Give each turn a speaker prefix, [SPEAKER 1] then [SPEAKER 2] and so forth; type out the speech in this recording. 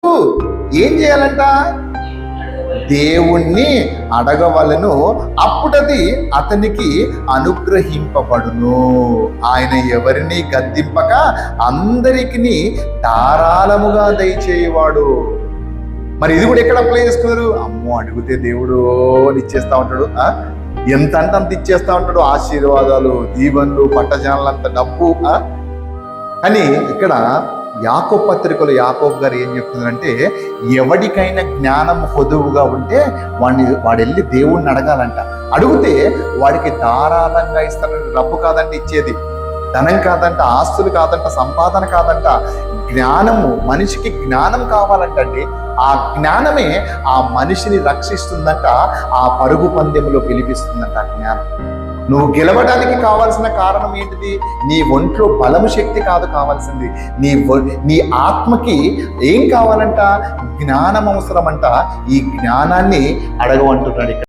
[SPEAKER 1] ఏం చేయాలంట? దేవుణ్ణి అడగవలను, అప్పుడది అతనికి అనుగ్రహింపబడును. ఆయన ఎవరిని గద్దింపక అందరికీ ధారాళముగా దయచేయవాడు. మరి ఇది కూడా ఎక్కడ అప్లై చేసుకున్నారు? అమ్మో, అడిగితే దేవుడు ఇచ్చేస్తా ఉంటాడు, ఎంత అంటే అంత ఇచ్చేస్తా ఉంటాడు. ఆశీర్వాదాలు, దీవెనలు, పట్టజనాలంత డబ్బు అని. ఇక్కడ యాకోబు పత్రికలో యాకోబు గారు ఏం చెప్తున్నారంటే, ఎవడికైనా జ్ఞానం పొదువుగా ఉంటే వాడు వెళ్ళి దేవుణ్ణి అడగాలంట. అడిగితే వాడికి ధారాళంగా ఇస్తారని. డబ్బు కాదంట ఇచ్చేది, ధనం కాదంట, ఆస్తులు కాదంట, సంపాదన కాదంట, జ్ఞానము. మనిషికి జ్ఞానం కావాలంటే ఆ జ్ఞానమే ఆ మనిషిని రక్షిస్తుందంట, ఆ పరుగు పందెంలో గెలిపిస్తుందంట. ఆ జ్ఞానం నువ్వు గెలవడానికి కావాల్సిన కారణం ఏంటిది? నీ ఒంట్లో బలము, శక్తి కాదు కావాల్సింది. నీ ఆత్మకి ఏం కావాలంట? జ్ఞానం అవసరమంట. ఈ జ్ఞానాన్ని అడగమంటున్నాడు ఇక్కడ.